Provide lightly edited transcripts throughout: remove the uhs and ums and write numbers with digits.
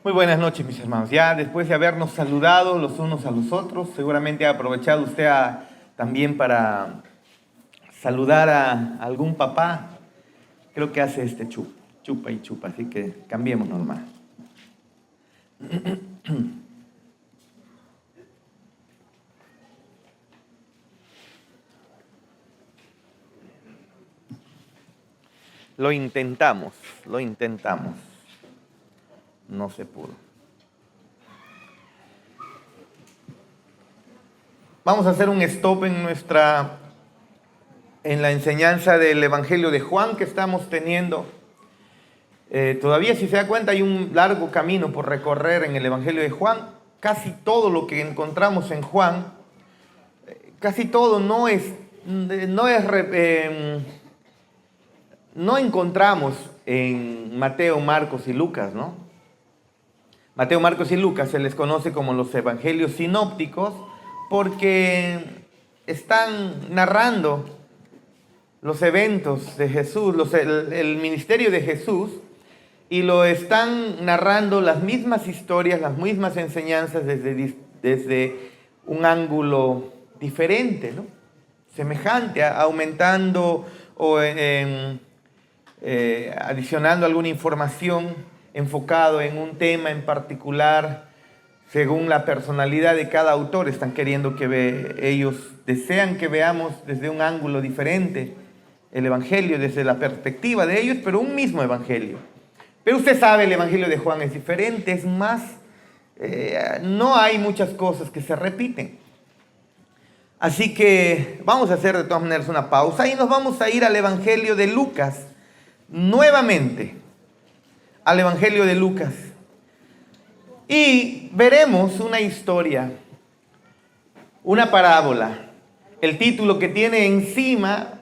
Muy buenas noches, mis hermanos. Ya después de habernos saludado los unos a los otros, seguramente ha aprovechado usted también para saludar a algún papá. Creo que hace chupa y chupa, así que cambiemos nomás. Lo intentamos. No se pudo. Vamos a hacer un stop en la enseñanza del Evangelio de Juan que estamos teniendo. Todavía, si se da cuenta, hay un largo camino por recorrer en el Evangelio de Juan. Casi todo lo que encontramos en Juan, no encontramos en Mateo, Marcos y Lucas, ¿no? Mateo, Marcos y Lucas se les conoce como los evangelios sinópticos porque están narrando los eventos de Jesús, el ministerio de Jesús, y lo están narrando las mismas historias, las mismas enseñanzas desde un ángulo diferente, ¿no? Semejante, aumentando o adicionando alguna información enfocado en un tema en particular, según la personalidad de cada autor. Están queriendo ellos desean que veamos desde un ángulo diferente el Evangelio, desde la perspectiva de ellos, pero un mismo Evangelio. Pero usted sabe, el Evangelio de Juan es diferente, es más, no hay muchas cosas que se repiten. Así que vamos a hacer de todas maneras una pausa y nos vamos a ir al Evangelio de Lucas, nuevamente, al Evangelio de Lucas. Y veremos una historia, una parábola. El título que tiene encima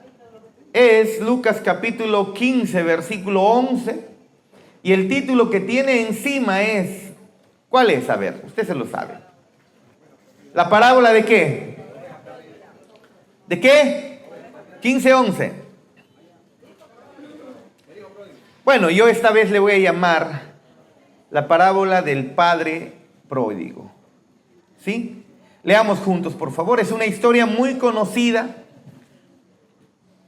es Lucas capítulo 15, versículo 11. Y el título que tiene encima es, ¿cuál es? A ver, usted se lo sabe. ¿La parábola de qué? ¿De qué? 15, 11. Bueno, yo esta vez le voy a llamar la parábola del padre pródigo. ¿Sí? Leamos juntos, por favor. Es una historia muy conocida,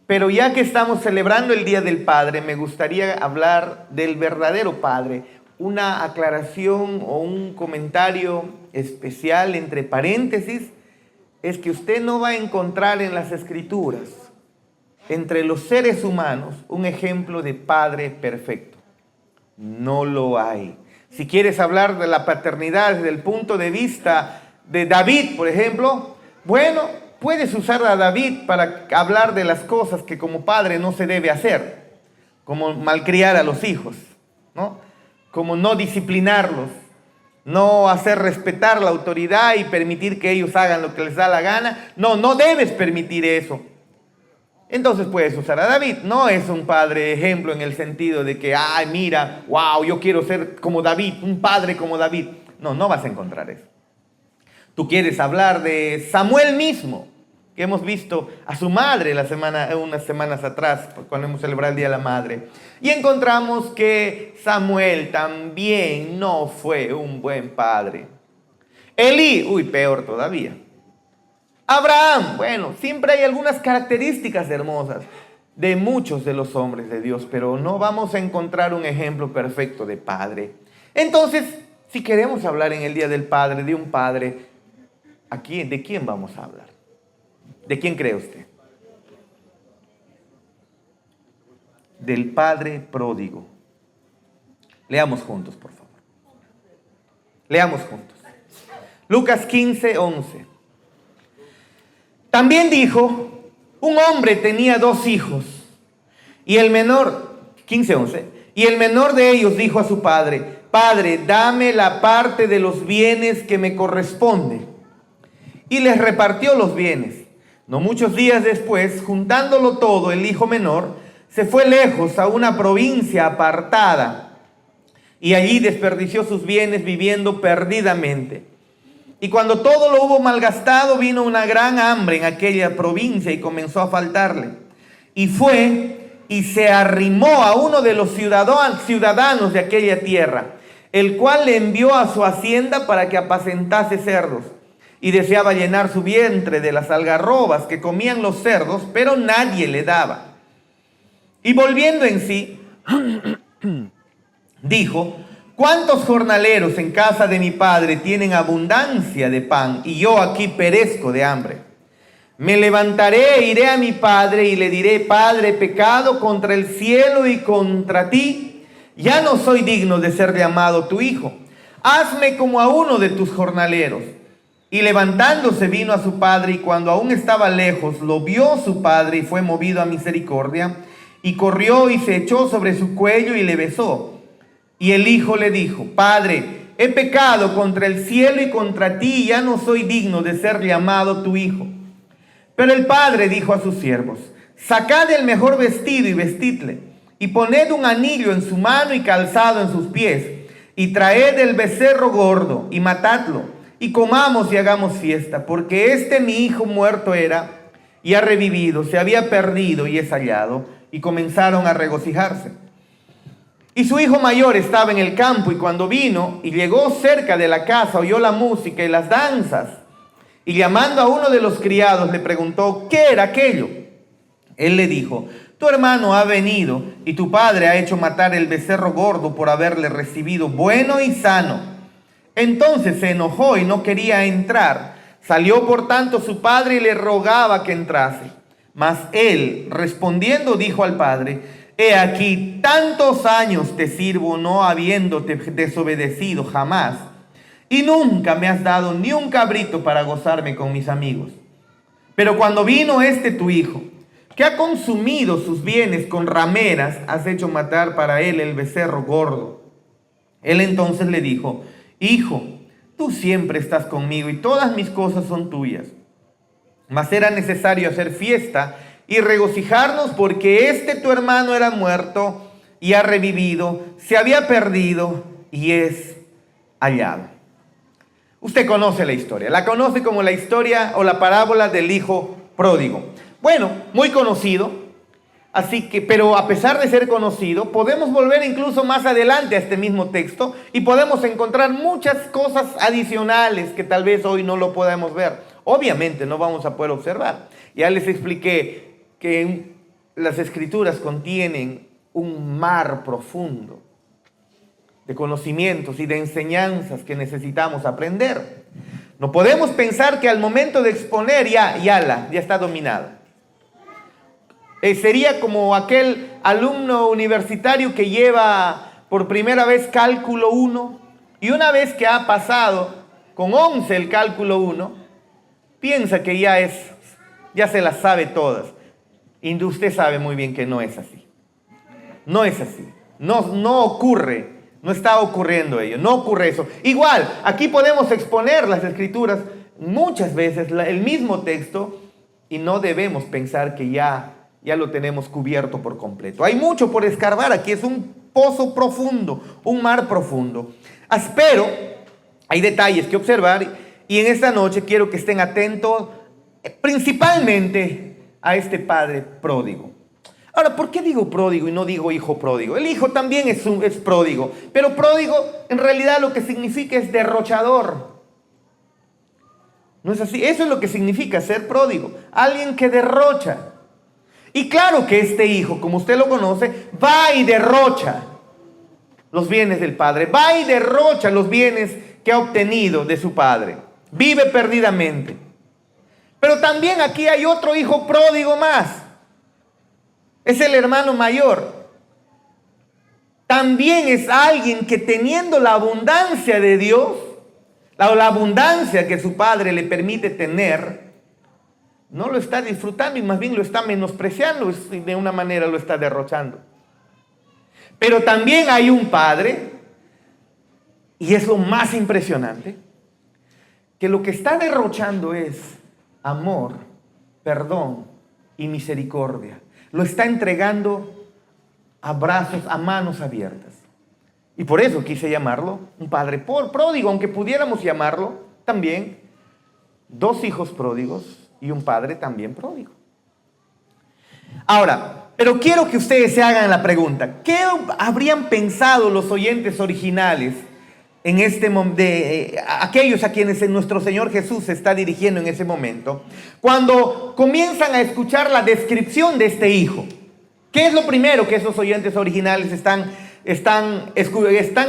pero ya que estamos celebrando el Día del Padre, me gustaría hablar del verdadero Padre. Una aclaración o un comentario especial entre paréntesis es que usted no va a encontrar en las Escrituras, entre los seres humanos, un ejemplo de padre perfecto. No lo hay. Si quieres hablar de la paternidad desde el punto de vista de David, por ejemplo, bueno, puedes usar a David para hablar de las cosas que como padre no se debe hacer, como malcriar a los hijos, ¿no? Como no disciplinarlos, no hacer respetar la autoridad y permitir que ellos hagan lo que les da la gana. No debes permitir eso. Entonces puedes usar a David. No es un padre ejemplo en el sentido de que, ay, mira, wow, yo quiero ser como David, un padre como David. No vas a encontrar eso. Tú quieres hablar de Samuel mismo, que hemos visto a su madre unas semanas atrás, cuando hemos celebrado el Día de la Madre. Y encontramos que Samuel también no fue un buen padre. Elí, peor todavía. Abraham, bueno, siempre hay algunas características hermosas de muchos de los hombres de Dios, pero no vamos a encontrar un ejemplo perfecto de padre. Entonces, si queremos hablar en el Día del Padre, de un padre, ¿de quién vamos a hablar? ¿De quién cree usted? Del padre pródigo. Leamos juntos, por favor. Leamos juntos. Lucas 15, 11. También dijo, un hombre tenía 2 hijos, y el menor, 15:11, y el menor de ellos dijo a su padre, Padre, dame la parte de los bienes que me corresponde. Y les repartió los bienes. No muchos días después, juntándolo todo, el hijo menor se fue lejos a una provincia apartada, y allí desperdició sus bienes viviendo perdidamente. Y cuando todo lo hubo malgastado, vino una gran hambre en aquella provincia y comenzó a faltarle. Y fue y se arrimó a uno de los ciudadanos de aquella tierra, el cual le envió a su hacienda para que apacentase cerdos, y deseaba llenar su vientre de las algarrobas que comían los cerdos, pero nadie le daba. Y volviendo en sí, dijo: ¿cuántos jornaleros en casa de mi padre tienen abundancia de pan, y yo aquí perezco de hambre? Me levantaré e iré a mi padre y le diré: Padre, he pecado contra el cielo y contra ti, ya no soy digno de ser llamado tu hijo. Hazme como a uno de tus jornaleros. Y levantándose vino a su padre, y cuando aún estaba lejos, lo vio su padre y fue movido a misericordia, y corrió y se echó sobre su cuello y le besó. Y el hijo le dijo: Padre, he pecado contra el cielo y contra ti, y ya no soy digno de ser llamado tu hijo. Pero el padre dijo a sus siervos: sacad el mejor vestido y vestidle, y poned un anillo en su mano y calzado en sus pies, y traed el becerro gordo y matadlo, y comamos y hagamos fiesta, porque mi hijo muerto era y ha revivido, se había perdido y es hallado. Y comenzaron a regocijarse. Y su hijo mayor estaba en el campo, y cuando vino y llegó cerca de la casa, oyó la música y las danzas. Y llamando a uno de los criados, le preguntó: ¿qué era aquello? Él le dijo: tu hermano ha venido, y tu padre ha hecho matar el becerro gordo por haberle recibido bueno y sano. Entonces se enojó y no quería entrar. Salió por tanto su padre y le rogaba que entrase. Mas él, respondiendo, dijo al padre: he aquí, tantos años te sirvo, no habiéndote desobedecido jamás, y nunca me has dado ni un cabrito para gozarme con mis amigos. Pero cuando vino tu hijo, que ha consumido sus bienes con rameras, has hecho matar para él el becerro gordo. Él entonces le dijo: hijo, tú siempre estás conmigo y todas mis cosas son tuyas. Mas era necesario hacer fiesta y regocijarnos, porque tu hermano era muerto y ha revivido, se había perdido y es hallado. Usted conoce la historia, la conoce como la historia o la parábola del hijo pródigo. Bueno, muy conocido, así que, pero a pesar de ser conocido, podemos volver incluso más adelante a este mismo texto y podemos encontrar muchas cosas adicionales que tal vez hoy no lo podamos ver. Obviamente no vamos a poder observar. Ya les expliqué que las escrituras contienen un mar profundo de conocimientos y de enseñanzas que necesitamos aprender. No podemos pensar que al momento de exponer ya está dominada. Sería como aquel alumno universitario que lleva por primera vez cálculo 1 y una vez que ha pasado con 11 el cálculo 1, piensa que ya se las sabe todas. Y usted sabe muy bien que no es así. No es así. No ocurre. No está ocurriendo ello, no ocurre eso. Igual, aquí podemos exponer las escrituras muchas veces, el mismo texto, y no debemos pensar que ya lo tenemos cubierto por completo. Hay mucho por escarbar aquí, es un pozo profundo, un mar profundo. Pero hay detalles que observar, y en esta noche quiero que estén atentos principalmente a este padre pródigo. Ahora, ¿por qué digo pródigo y no digo hijo pródigo? El hijo también es pródigo, pero pródigo en realidad lo que significa es derrochador. ¿No es así? Eso es lo que significa ser pródigo, alguien que derrocha. Y claro que este hijo, como usted lo conoce, va y derrocha los bienes del padre, va y derrocha los bienes que ha obtenido de su padre, vive perdidamente. Pero también aquí hay otro hijo pródigo más. Es el hermano mayor. También es alguien que, teniendo la abundancia de Dios, la abundancia que su padre le permite tener, no lo está disfrutando y más bien lo está menospreciando, y de una manera lo está derrochando. Pero también hay un padre, y es lo más impresionante, que lo que está derrochando es amor, perdón y misericordia. Lo está entregando a brazos, a manos abiertas. Y por eso quise llamarlo un padre pródigo, aunque pudiéramos llamarlo también dos hijos pródigos y un padre también pródigo. Ahora, pero quiero que ustedes se hagan la pregunta: ¿qué habrían pensado los oyentes originales en aquellos a quienes nuestro Señor Jesús se está dirigiendo en ese momento, cuando comienzan a escuchar la descripción de este hijo. ¿Qué es lo primero que esos oyentes originales están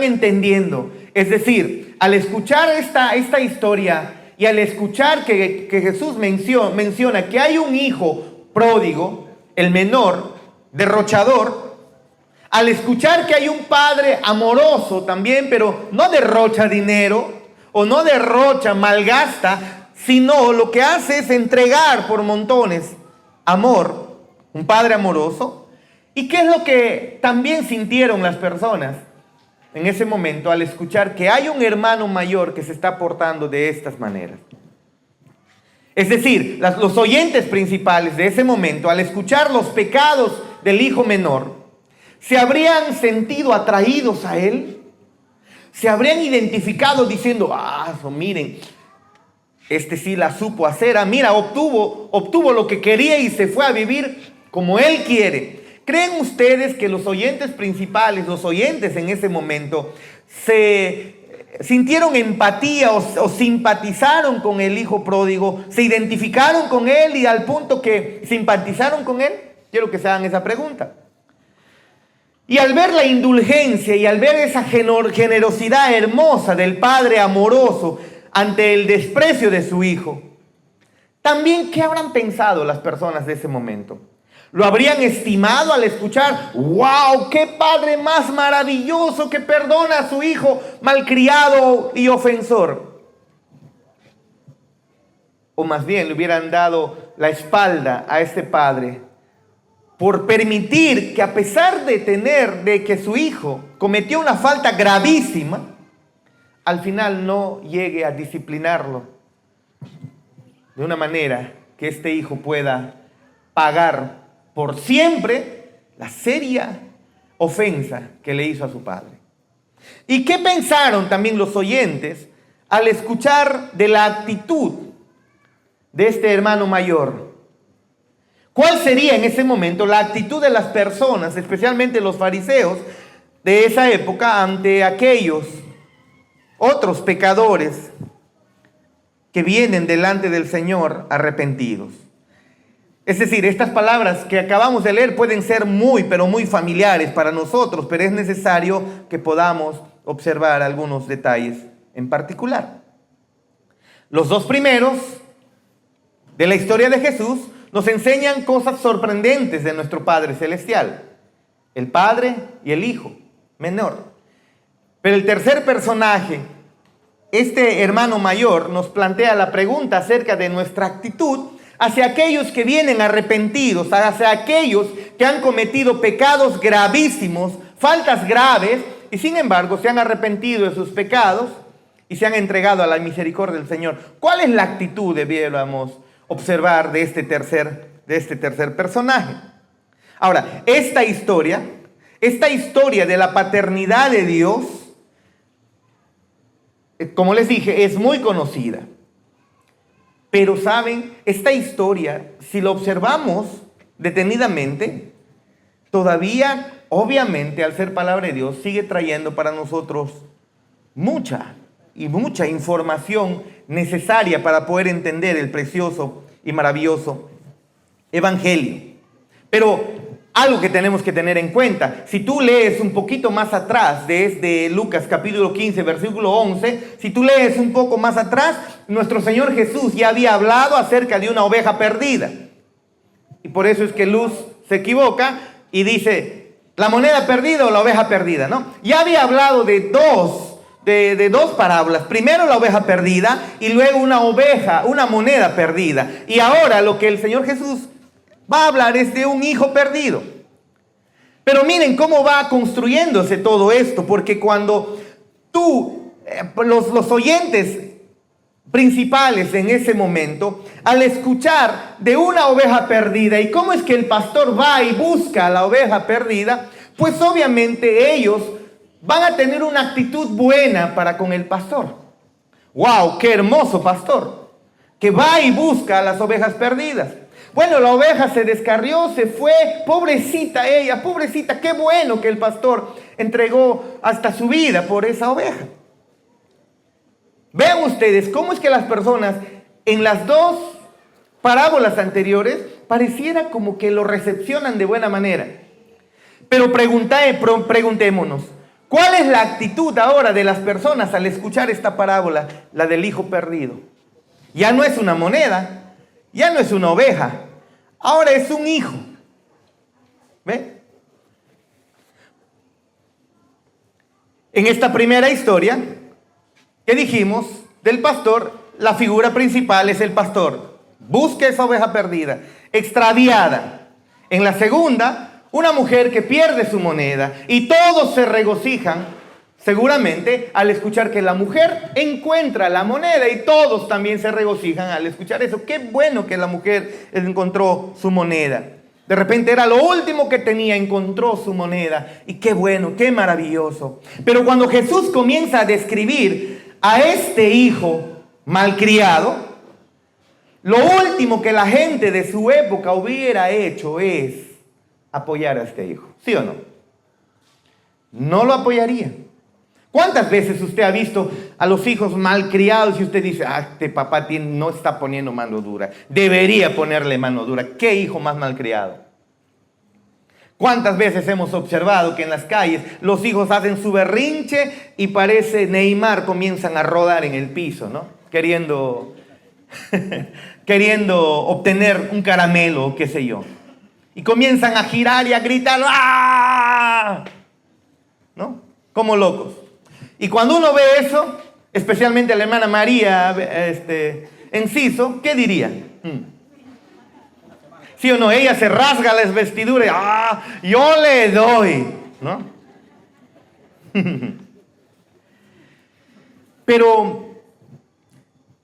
entendiendo? Es decir, al escuchar esta historia y al escuchar que Jesús menciona que hay un hijo pródigo, el menor, derrochador, al escuchar que hay un padre amoroso también, pero no derrocha dinero o no derrocha, malgasta, sino lo que hace es entregar por montones amor, un padre amoroso. ¿Y qué es lo que también sintieron las personas en ese momento al escuchar que hay un hermano mayor que se está portando de estas maneras? Es decir, los oyentes principales de ese momento, al escuchar los pecados del hijo menor, ¿se habrían sentido atraídos a él? ¿Se habrían identificado diciendo, miren, este sí la supo hacer, mira, obtuvo lo que quería y se fue a vivir como él quiere? ¿Creen ustedes que los oyentes principales, los oyentes en ese momento, se sintieron empatía o simpatizaron con el hijo pródigo? ¿Se identificaron con él y al punto que simpatizaron con él? Quiero que se hagan esa pregunta. Y al ver la indulgencia y al ver esa generosidad hermosa del padre amoroso ante el desprecio de su hijo, también, ¿qué habrán pensado las personas de ese momento? ¿Lo habrían estimado al escuchar? ¡Wow! ¡Qué padre más maravilloso que perdona a su hijo malcriado y ofensor! O más bien le hubieran dado la espalda a este padre por permitir que, a pesar de que su hijo cometió una falta gravísima, al final no llegue a disciplinarlo de una manera que este hijo pueda pagar por siempre la seria ofensa que le hizo a su padre. ¿Y qué pensaron también los oyentes al escuchar de la actitud de este hermano mayor? ¿Cuál sería en ese momento la actitud de las personas, especialmente los fariseos de esa época, ante aquellos otros pecadores que vienen delante del Señor arrepentidos? Es decir, estas palabras que acabamos de leer pueden ser pero muy familiares para nosotros, pero es necesario que podamos observar algunos detalles en particular. Los dos primeros de la historia de Jesús nos enseñan cosas sorprendentes de nuestro Padre Celestial, el Padre y el Hijo menor. Pero el tercer personaje, este hermano mayor, nos plantea la pregunta acerca de nuestra actitud hacia aquellos que vienen arrepentidos, hacia aquellos que han cometido pecados gravísimos, faltas graves, y sin embargo se han arrepentido de sus pecados y se han entregado a la misericordia del Señor. ¿Cuál es la actitud debiéramos observar de este tercer personaje? Ahora, esta historia de la paternidad de Dios, como les dije, es muy conocida. Pero saben, esta historia, si lo observamos detenidamente, todavía, obviamente, al ser palabra de Dios, sigue trayendo para nosotros mucha información necesaria para poder entender el precioso y maravilloso evangelio. Pero algo que tenemos que tener en cuenta, si tú lees un poquito más atrás, desde Lucas capítulo 15, versículo 11, si tú lees un poco más atrás, nuestro Señor Jesús ya había hablado acerca de una oveja perdida. Y por eso es que Luz se equivoca y dice, la moneda perdida o la oveja perdida, ¿no? Ya había hablado de dos parábolas. Primero la oveja perdida y luego una moneda perdida. Y ahora lo que el Señor Jesús va a hablar es de un hijo perdido. Pero miren cómo va construyéndose todo esto, porque cuando los oyentes principales en ese momento, al escuchar de una oveja perdida y cómo es que el pastor va y busca a la oveja perdida, pues obviamente ellos van a tener una actitud buena para con el pastor. ¡Wow! ¡Qué hermoso pastor! Que va y busca a las ovejas perdidas. Bueno, la oveja se descarrió, se fue, pobrecita ella, pobrecita, qué bueno que el pastor entregó hasta su vida por esa oveja. Vean ustedes cómo es que las personas en las dos parábolas anteriores pareciera como que lo recepcionan de buena manera. Pero preguntémonos, ¿cuál es la actitud ahora de las personas al escuchar esta parábola, la del hijo perdido? Ya no es una moneda, ya no es una oveja, ahora es un hijo. ¿Ve? En esta primera historia que dijimos del pastor, la figura principal es el pastor. Busca esa oveja perdida, extraviada. En la segunda, una mujer que pierde su moneda y todos se regocijan seguramente al escuchar que la mujer encuentra la moneda y todos también se regocijan al escuchar eso. Qué bueno que la mujer encontró su moneda. De repente era lo último que tenía, encontró su moneda. Y qué bueno, qué maravilloso. Pero cuando Jesús comienza a describir a este hijo malcriado, lo último que la gente de su época hubiera hecho es apoyar a este hijo. ¿Sí o no? No lo apoyaría. ¿Cuántas veces usted ha visto a los hijos malcriados y usted dice, este papá no está poniendo mano dura, debería ponerle mano dura? ¿Qué hijo más malcriado? ¿Cuántas veces hemos observado que en las calles los hijos hacen su berrinche y parece Neymar, comienzan a rodar en el piso, ¿no? Queriendo obtener un caramelo o qué sé yo. Y comienzan a girar y a gritar, ¡ah! ¿No? Como locos. Y cuando uno ve eso, especialmente a la hermana María Enciso, ¿qué diría? ¿Sí o no? Ella se rasga las vestiduras y yo le doy, ¿no? Pero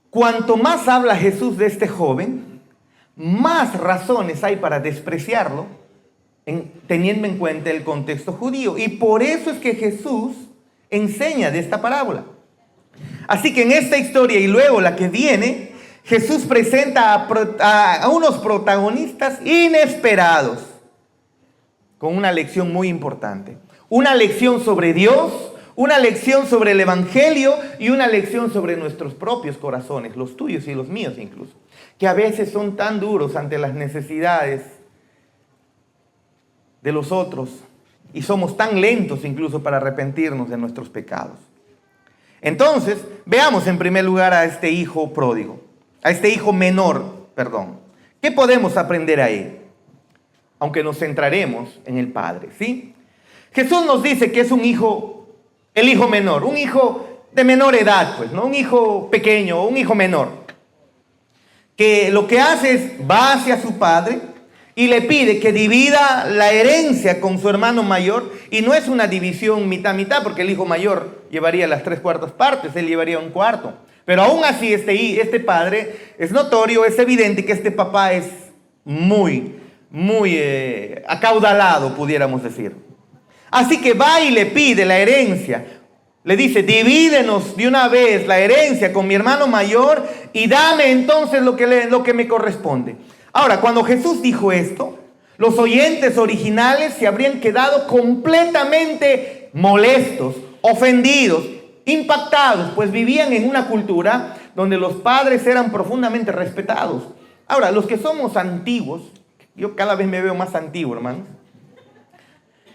cuanto más habla Jesús de este joven, más razones hay para despreciarlo, teniendo en cuenta el contexto judío. Y por eso es que Jesús enseña de esta parábola. Así que en esta historia y luego la que viene, Jesús presenta a unos protagonistas inesperados con una lección muy importante. Una lección sobre Dios, una lección sobre el Evangelio y una lección sobre nuestros propios corazones, los tuyos y los míos incluso, que a veces son tan duros ante las necesidades de los otros y somos tan lentos incluso para arrepentirnos de nuestros pecados. Entonces, veamos en primer lugar a este hijo pródigo, a este hijo menor, perdón. ¿Qué podemos aprender ahí? Aunque nos centraremos en el padre, ¿sí? Jesús nos dice que es un hijo, el hijo menor, un hijo de menor edad, pues, ¿no? Un hijo pequeño, un hijo menor, que lo que hace es va hacia su padre y le pide que divida la herencia con su hermano mayor, y no es una división mitad-mitad, porque el hijo mayor llevaría las 3/4 partes, él llevaría 1/4. Pero aún así este padre es notorio, es evidente que este papá es muy acaudalado, pudiéramos decir. Así que va y le pide la herencia. Le dice, divídenos de una vez la herencia con mi hermano mayor y dame entonces lo que me corresponde. Ahora, cuando Jesús dijo esto, los oyentes originales se habrían quedado completamente molestos, ofendidos, impactados, pues vivían en una cultura donde los padres eran profundamente respetados. Ahora, los que somos antiguos, yo cada vez me veo más antiguo, hermanos.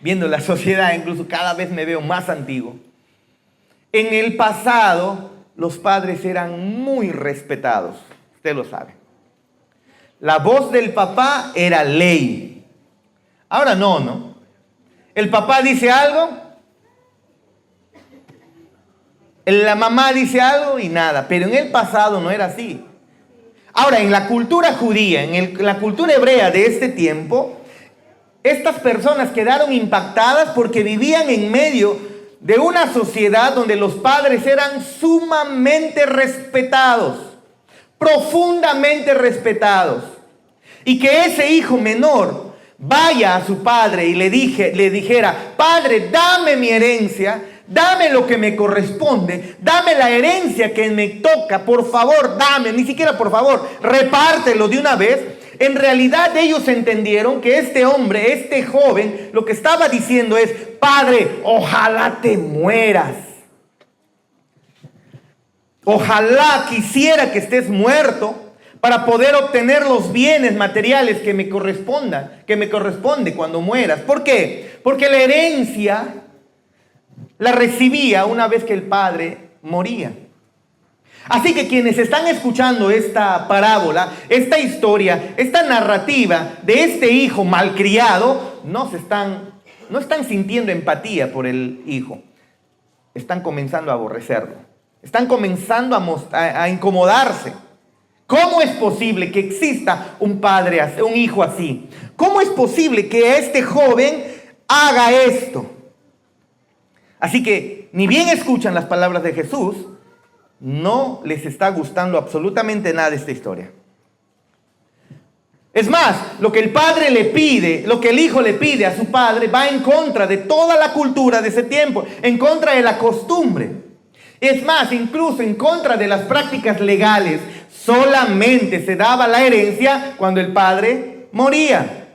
Viendo la sociedad, incluso cada vez me veo más antiguo. En el pasado, los padres eran muy respetados, usted lo sabe. La voz del papá era ley. Ahora no. El papá dice algo, la mamá dice algo y nada. Pero en el pasado no era así. Ahora, en la cultura judía, en la cultura hebrea de este tiempo, estas personas quedaron impactadas porque vivían en medio de una sociedad donde los padres eran sumamente respetados, profundamente respetados. Y que ese hijo menor vaya a su padre y le dijera, padre, dame mi herencia, dame lo que me corresponde, dame la herencia que me toca, por favor, dame, ni siquiera por favor, repártelo de una vez. En realidad ellos entendieron que este hombre, este joven, lo que estaba diciendo es, padre, ojalá te mueras. Ojalá quisiera que estés muerto para poder obtener los bienes materiales que me corresponde cuando mueras. ¿Por qué? Porque la herencia la recibía una vez que el padre moría. Así que quienes están escuchando esta parábola, esta historia, esta narrativa de este hijo malcriado, no están sintiendo empatía por el hijo. Están comenzando a aborrecerlo. Están comenzando a incomodarse. ¿Cómo es posible que exista un hijo así? ¿Cómo es posible que este joven haga esto? Así que ni bien escuchan las palabras de Jesús, no les está gustando absolutamente nada esta historia. Es más, lo que el padre le pide, lo que el hijo le pide a su padre, va en contra de toda la cultura de ese tiempo, en contra de la costumbre. Es más, incluso en contra de las prácticas legales. Solamente se daba la herencia cuando el padre moría.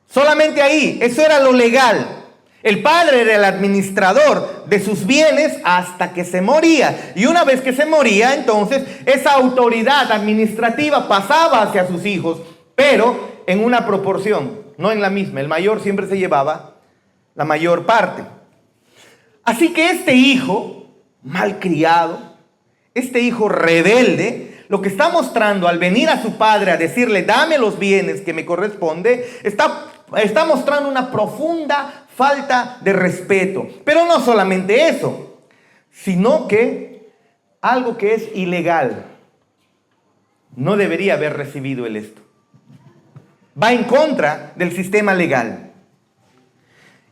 Solamente ahí, eso era lo legal. El padre era el administrador de sus bienes hasta que se moría. Y una vez que se moría, entonces esa autoridad administrativa pasaba hacia sus hijos, pero en una proporción, no en la misma. El mayor siempre se llevaba la mayor parte. Así que este hijo malcriado, este hijo rebelde, lo que está mostrando al venir a su padre a decirle, dame los bienes que me corresponde, está mostrando una profunda falta de respeto. Pero no solamente eso, sino que algo que es ilegal. No debería haber recibido él esto. Va en contra del sistema legal.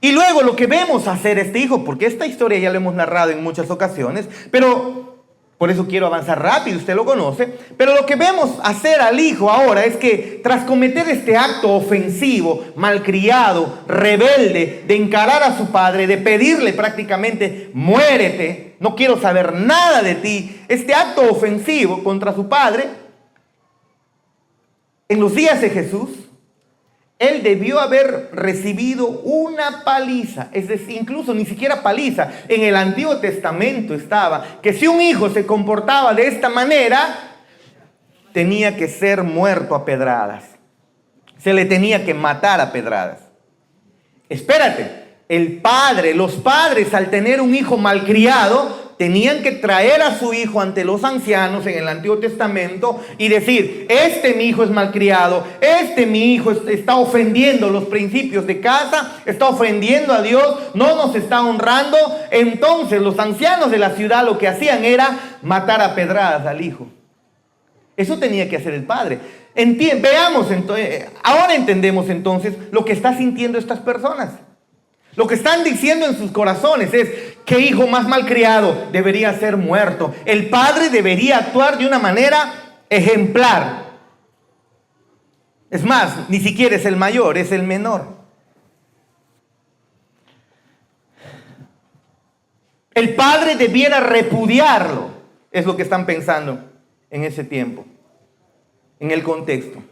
Y luego lo que vemos hacer este hijo, porque esta historia ya la hemos narrado en muchas ocasiones, pero por eso quiero avanzar rápido, usted lo conoce, pero lo que vemos hacer al hijo ahora es que tras cometer este acto ofensivo, malcriado, rebelde, de encarar a su padre, de pedirle prácticamente, muérete, no quiero saber nada de ti, este acto ofensivo contra su padre, en los días de Jesús, él debió haber recibido una paliza, es decir, incluso ni siquiera paliza. En el Antiguo Testamento estaba que si un hijo se comportaba de esta manera, tenía que ser muerto a pedradas. Se le tenía que matar a pedradas. Espérate, los padres al tener un hijo malcriado, tenían que traer a su hijo ante los ancianos en el Antiguo Testamento y decir, mi hijo es malcriado, mi hijo está ofendiendo los principios de casa, está ofendiendo a Dios, no nos está honrando. Entonces los ancianos de la ciudad lo que hacían era matar a pedradas al hijo. Eso tenía que hacer el padre. Veamos entonces, ahora entendemos entonces lo que están sintiendo estas personas. Lo que están diciendo en sus corazones es, ¿qué hijo más malcriado debería ser muerto? El padre debería actuar de una manera ejemplar. Es más, ni siquiera es el mayor, es el menor. El padre debiera repudiarlo, es lo que están pensando en ese tiempo, en el contexto.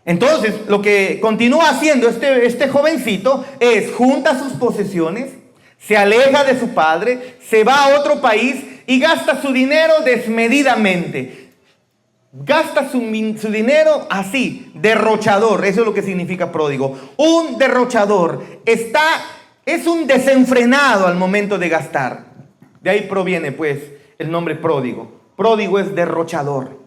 Entonces, lo que continúa haciendo este jovencito es junta sus posesiones, se aleja de su padre, se va a otro país y gasta su dinero desmedidamente. Gasta su dinero así, derrochador, eso es lo que significa pródigo. Un derrochador es un desenfrenado al momento de gastar. De ahí proviene pues el nombre pródigo. Pródigo es derrochador.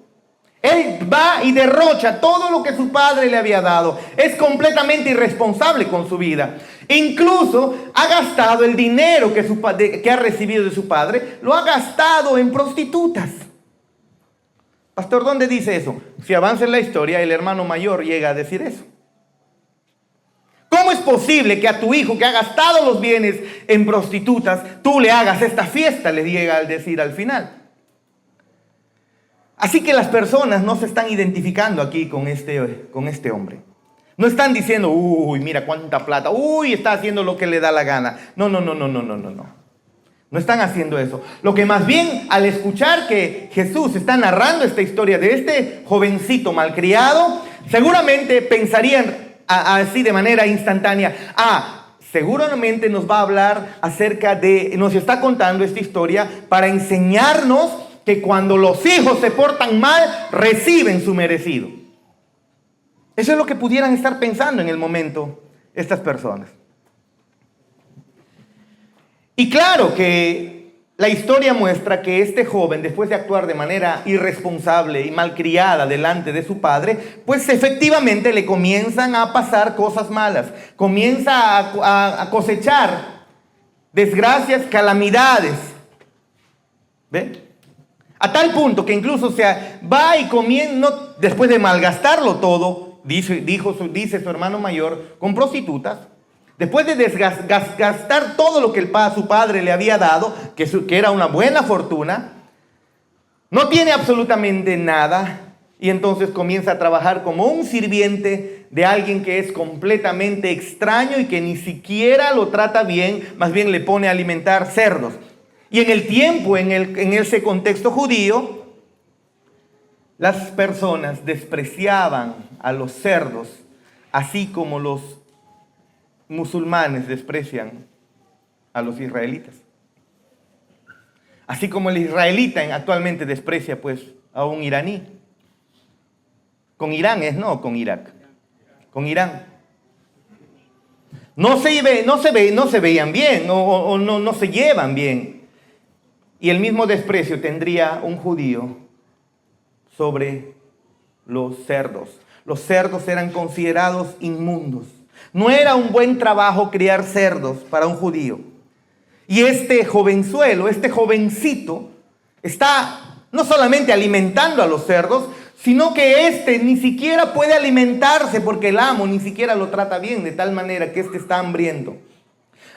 Él va y derrocha todo lo que su padre le había dado. Es completamente irresponsable con su vida. Incluso ha gastado el dinero que ha recibido de su padre, lo ha gastado en prostitutas. Pastor, ¿dónde dice eso? Si avanza en la historia, el hermano mayor llega a decir eso. ¿Cómo es posible que a tu hijo que ha gastado los bienes en prostitutas, tú le hagas esta fiesta? Le llega a decir al final. Así que las personas no se están identificando aquí con este hombre. No están diciendo, uy, mira cuánta plata, uy, está haciendo lo que le da la gana. No. No están haciendo eso. Lo que más bien, al escuchar que Jesús está narrando esta historia de este jovencito malcriado, seguramente pensarían así de manera instantánea, seguramente nos va a hablar nos está contando esta historia para enseñarnos que cuando los hijos se portan mal, reciben su merecido. Eso es lo que pudieran estar pensando en el momento estas personas. Y claro que la historia muestra que este joven, después de actuar de manera irresponsable y malcriada delante de su padre, pues efectivamente le comienzan a pasar cosas malas. Comienza a cosechar desgracias, calamidades. ¿Ve? A tal punto que incluso va y comienza, después de malgastarlo todo, dice su hermano mayor, con prostitutas. Después de desgastar todo lo que su padre le había dado, que era una buena fortuna, no tiene absolutamente nada y entonces comienza a trabajar como un sirviente de alguien que es completamente extraño y que ni siquiera lo trata bien, más bien le pone a alimentar cerdos. Y en el tiempo, en ese contexto judío, las personas despreciaban a los cerdos, así como los musulmanes desprecian a los israelitas. Así como el israelita actualmente desprecia pues a un iraní. Con Irán no con Irak. Con Irán. No se veían bien o no se llevan bien. Y el mismo desprecio tendría un judío sobre los cerdos. Los cerdos eran considerados inmundos. No era un buen trabajo criar cerdos para un judío. Y este jovenzuelo, este jovencito, está no solamente alimentando a los cerdos, sino que ni siquiera puede alimentarse porque el amo ni siquiera lo trata bien, de tal manera que está hambriento.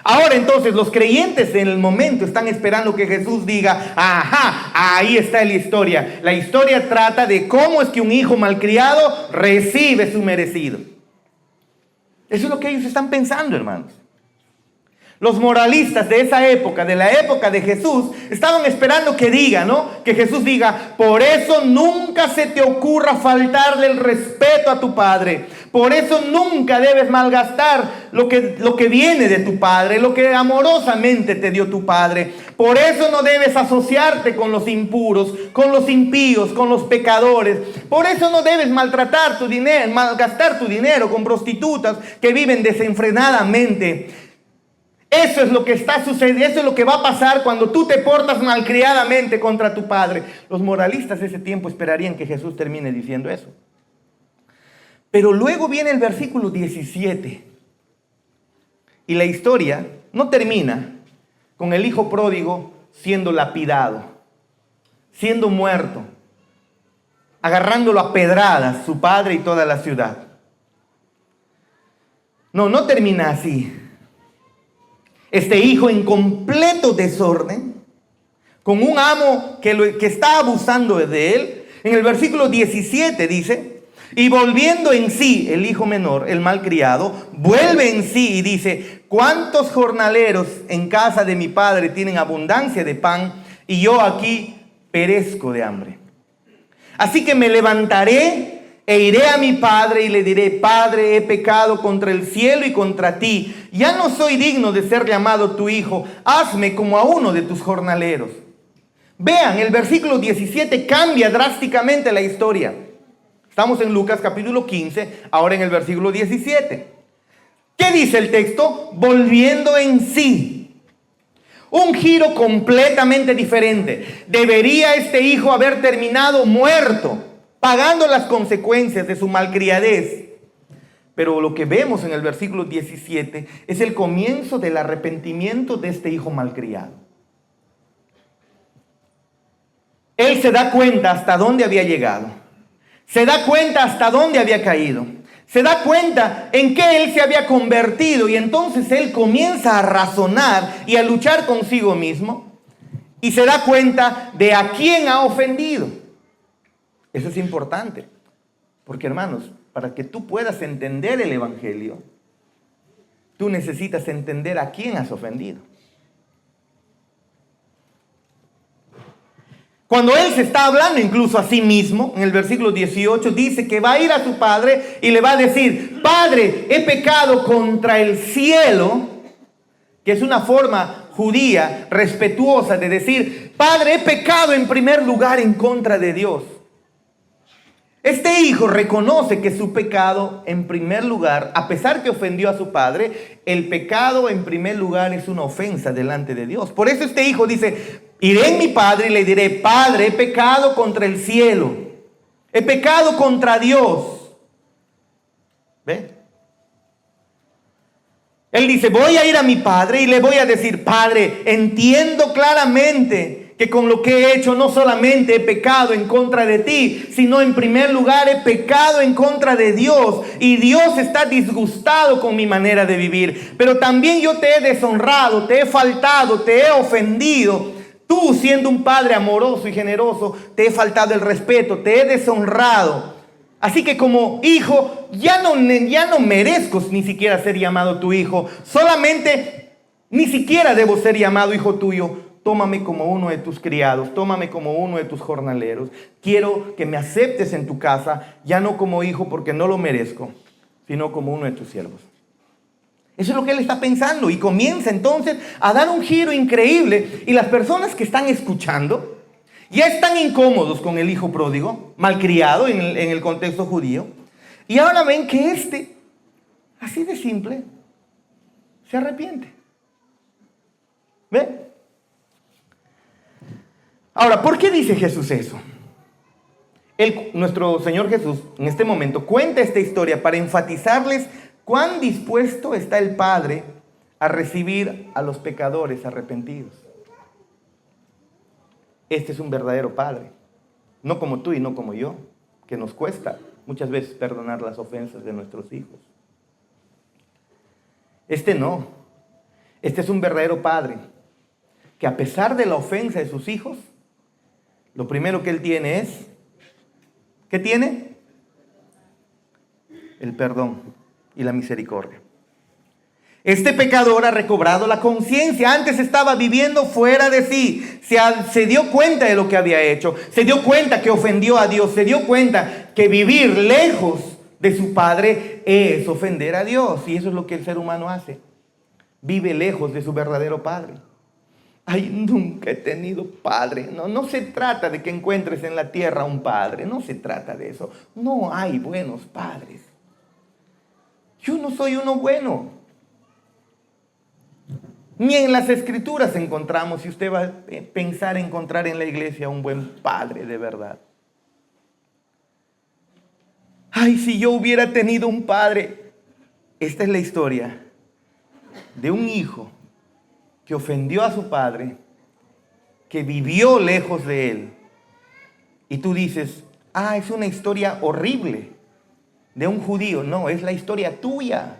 Ahora entonces los creyentes en el momento están esperando que Jesús diga, ajá, ahí está la historia. La historia trata de cómo es que un hijo malcriado recibe su merecido. Eso es lo que ellos están pensando, hermanos. Los moralistas de esa época, de la época de Jesús, estaban esperando que diga, ¿no? Que Jesús diga, por eso nunca se te ocurra faltarle el respeto a tu padre. Por eso nunca debes malgastar lo que viene de tu padre, lo que amorosamente te dio tu padre. Por eso no debes asociarte con los impuros, con los impíos, con los pecadores. Por eso no debes malgastar tu dinero con prostitutas que viven desenfrenadamente. Eso es lo que está sucediendo, eso es lo que va a pasar cuando tú te portas malcriadamente contra tu padre. Los moralistas de ese tiempo esperarían que Jesús termine diciendo eso. Pero luego viene el versículo 17. Y la historia no termina con el hijo pródigo siendo lapidado, siendo muerto, agarrándolo a pedradas su padre y toda la ciudad. No termina así. Este hijo en completo desorden, con un amo que está abusando de él. En el versículo 17 dice, y volviendo en sí el hijo menor, el malcriado, vuelve en sí y dice, ¿cuántos jornaleros en casa de mi padre tienen abundancia de pan y yo aquí perezco de hambre? Así que me levantaré e iré a mi padre y le diré, Padre, he pecado contra el cielo y contra ti. Ya no soy digno de ser llamado tu hijo. Hazme como a uno de tus jornaleros. Vean, el versículo 17 cambia drásticamente la historia. Estamos en Lucas capítulo 15, ahora en el versículo 17. ¿Qué dice el texto? Volviendo en sí. Un giro completamente diferente. Debería este hijo haber terminado muerto, pagando las consecuencias de su malcriadez. Pero lo que vemos en el versículo 17 es el comienzo del arrepentimiento de este hijo malcriado. Él se da cuenta hasta dónde había llegado. Se da cuenta hasta dónde había caído. Se da cuenta en qué él se había convertido. Y entonces él comienza a razonar y a luchar consigo mismo. Y se da cuenta de a quién ha ofendido. Eso es importante, porque hermanos, para que tú puedas entender el evangelio, tú necesitas entender a quién has ofendido. Cuando él se está hablando incluso a sí mismo, en el versículo 18, dice que va a ir a su padre y le va a decir, Padre, he pecado contra el cielo que es una forma judía, respetuosa de decir, Padre, he pecado en primer lugar en contra de Dios. Este hijo reconoce que su pecado en primer lugar, a pesar que ofendió a su padre, el pecado en primer lugar es una ofensa delante de Dios. Por eso este hijo dice, iré en mi padre y le diré, Padre, he pecado contra el cielo, he pecado contra Dios. ¿Ve? Él dice, voy a ir a mi padre y le voy a decir, Padre, entiendo claramente que con lo que he hecho no solamente he pecado en contra de ti, sino en primer lugar he pecado en contra de Dios. Y Dios está disgustado con mi manera de vivir. Pero también yo te he deshonrado, te he faltado, te he ofendido. Tú, siendo un padre amoroso y generoso, te he faltado el respeto, te he deshonrado. Así que como hijo, ya no merezco ni siquiera ser llamado tu hijo. Solamente ni siquiera debo ser llamado hijo tuyo. Tómame como uno de tus criados, tómame como uno de tus jornaleros. Quiero que me aceptes en tu casa, ya no como hijo porque no lo merezco, sino como uno de tus siervos. Eso es lo que él está pensando y comienza entonces a dar un giro increíble. Y las personas que están escuchando ya están incómodos con el hijo pródigo, malcriado en el contexto judío. Y ahora ven que así de simple, se arrepiente. ¿Ven? Ahora, ¿por qué dice Jesús eso? Nuestro Señor Jesús en este momento cuenta esta historia para enfatizarles cuán dispuesto está el Padre a recibir a los pecadores arrepentidos. Este es un verdadero Padre, no como tú y no como yo, que nos cuesta muchas veces perdonar las ofensas de nuestros hijos. Este no, este es un verdadero Padre, que a pesar de la ofensa de sus hijos, lo primero que Él tiene es, ¿qué tiene? El perdón y la misericordia. Este pecador ha recobrado la conciencia. Antes estaba viviendo fuera de sí. Se dio cuenta de lo que había hecho. Se dio cuenta que ofendió a Dios. Se dio cuenta que vivir lejos de su Padre es ofender a Dios. Y eso es lo que el ser humano hace. Vive lejos de su verdadero Padre. Ay, nunca he tenido padre. No se trata de que encuentres en la tierra un padre. No se trata de eso. No hay buenos padres. Yo no soy uno bueno. Ni en las escrituras encontramos, si usted va a pensar encontrar en la iglesia un buen padre de verdad. Ay, si yo hubiera tenido un padre. Esta es la historia de un hijo que ofendió a su padre, que vivió lejos de él. Y tú dices, es una historia horrible de un judío. No, es la historia tuya.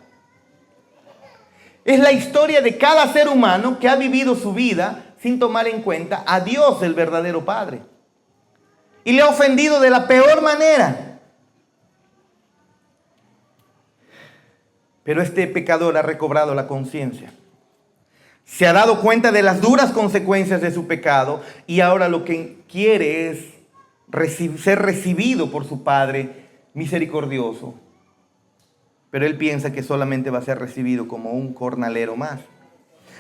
Es la historia de cada ser humano que ha vivido su vida sin tomar en cuenta a Dios, el verdadero Padre. Y le ha ofendido de la peor manera. Pero este pecador ha recobrado la conciencia. Se ha dado cuenta de las duras consecuencias de su pecado y ahora lo que quiere es ser recibido por su Padre misericordioso. Pero él piensa que solamente va a ser recibido como un jornalero más.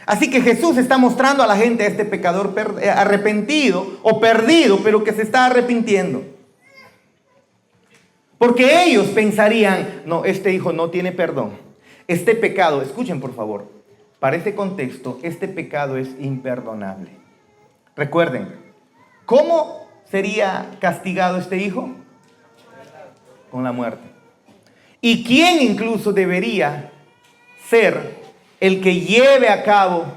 Así que Jesús está mostrando a la gente a este pecador arrepentido o perdido, pero que se está arrepintiendo. Porque ellos pensarían, no, este hijo no tiene perdón. Este pecado, escuchen por favor, para este contexto, este pecado es imperdonable. Recuerden, ¿cómo sería castigado este hijo? Con la muerte. ¿Y quién incluso debería ser el que lleve a cabo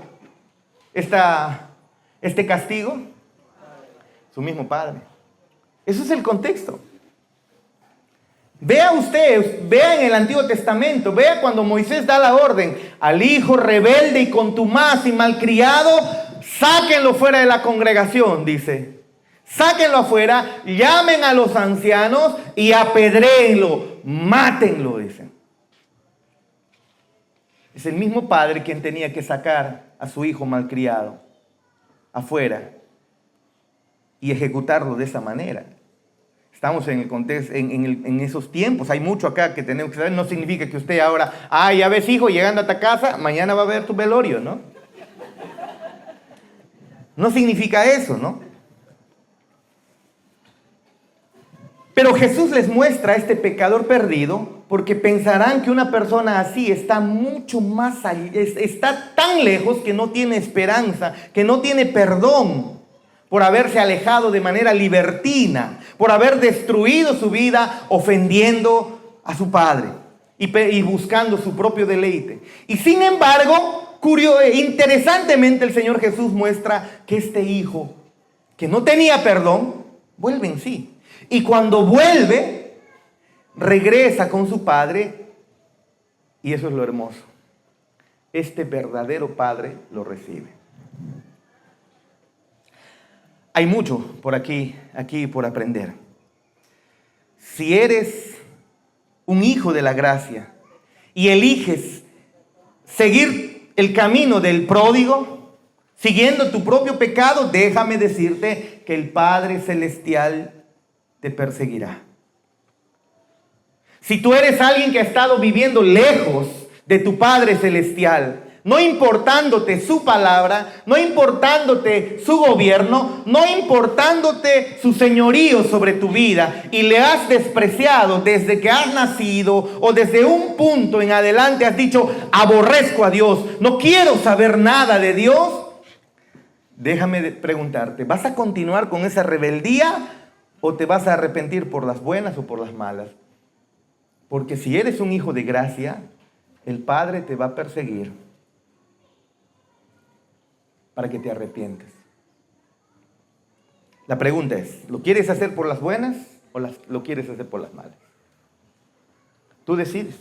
este castigo? Su mismo padre. Eso es el contexto. Vea usted, vea en el Antiguo Testamento, vea cuando Moisés da la orden al hijo rebelde y contumaz y malcriado, sáquenlo fuera de la congregación, dice. Sáquenlo afuera, llamen a los ancianos y apedréenlo, mátenlo, dicen. Es el mismo padre quien tenía que sacar a su hijo malcriado afuera y ejecutarlo de esa manera. Estamos en el contexto, en esos tiempos. Hay mucho acá que tenemos que saber. No significa que usted ahora, ya ves hijo, llegando a tu casa, mañana va a ver tu velorio, ¿no? No significa eso, ¿no? Pero Jesús les muestra a este pecador perdido porque pensarán que una persona así está mucho más allá, está tan lejos que no tiene esperanza, que no tiene perdón por haberse alejado de manera libertina, por haber destruido su vida ofendiendo a su padre y buscando su propio deleite. Y sin embargo, interesantemente el Señor Jesús muestra que este hijo que no tenía perdón, vuelve en sí. Y cuando vuelve, regresa con su padre, y eso es lo hermoso. Este verdadero padre lo recibe. Hay mucho por aquí por aprender. Si eres un hijo de la gracia y eliges seguir el camino del pródigo, siguiendo tu propio pecado, déjame decirte que el Padre Celestial te perseguirá. Si tú eres alguien que ha estado viviendo lejos de tu Padre Celestial, no importándote su palabra, no importándote su gobierno, no importándote su señorío sobre tu vida, y le has despreciado desde que has nacido o desde un punto en adelante has dicho, aborrezco a Dios, no quiero saber nada de Dios, déjame preguntarte, ¿vas a continuar con esa rebeldía o te vas a arrepentir por las buenas o por las malas? Porque si eres un hijo de gracia, el Padre te va a perseguir para que te arrepientes. La pregunta es, ¿lo quieres hacer por las buenas o lo quieres hacer por las malas? Tú decides.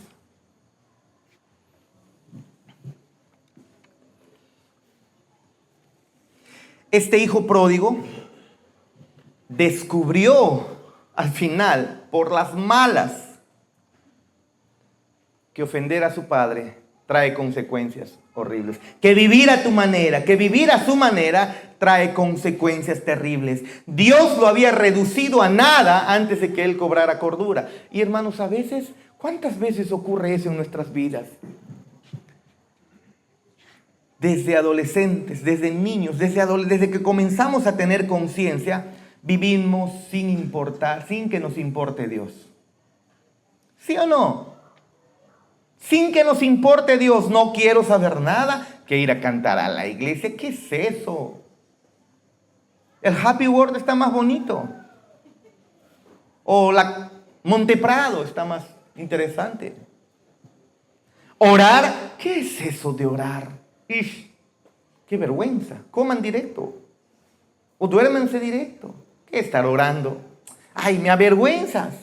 Este hijo pródigo descubrió al final, por las malas, que ofender a su padre trae consecuencias horribles. Que vivir a tu manera, que vivir a su manera trae consecuencias terribles. Dios lo había reducido a nada antes de que él cobrara cordura. Y hermanos, a veces, ¿cuántas veces ocurre eso en nuestras vidas? Desde adolescentes, desde niños, desde que comenzamos a tener conciencia, vivimos sin importar, sin que nos importe Dios. ¿Sí o no? Sin que nos importe Dios, no quiero saber nada que ir a cantar a la iglesia. ¿Qué es eso? El Happy World está más bonito. O la Monteprado está más interesante. Orar, ¿qué es eso de orar? ¡Ish! ¡Qué vergüenza! Coman directo. O duérmense directo. ¿Qué estar orando? ¡Ay, me avergüenzas!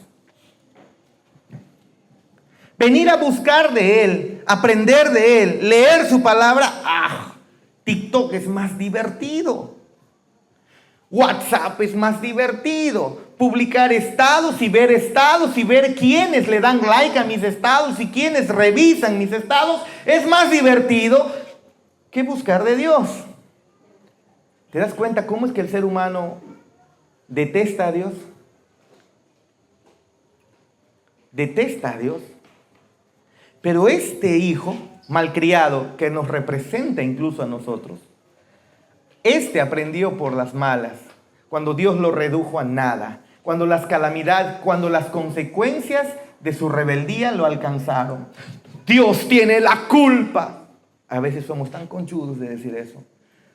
Venir a buscar de Él, aprender de Él, leer su palabra. ¡Ah! TikTok es más divertido. WhatsApp es más divertido. Publicar estados y ver quiénes le dan like a mis estados y quiénes revisan mis estados es más divertido que buscar de Dios. ¿Te das cuenta cómo es que el ser humano detesta a Dios? Detesta a Dios. Pero este hijo malcriado que nos representa incluso a nosotros, este aprendió por las malas, cuando Dios lo redujo a nada, cuando las calamidades, cuando las consecuencias de su rebeldía lo alcanzaron. Dios tiene la culpa. A veces somos tan conchudos de decir eso,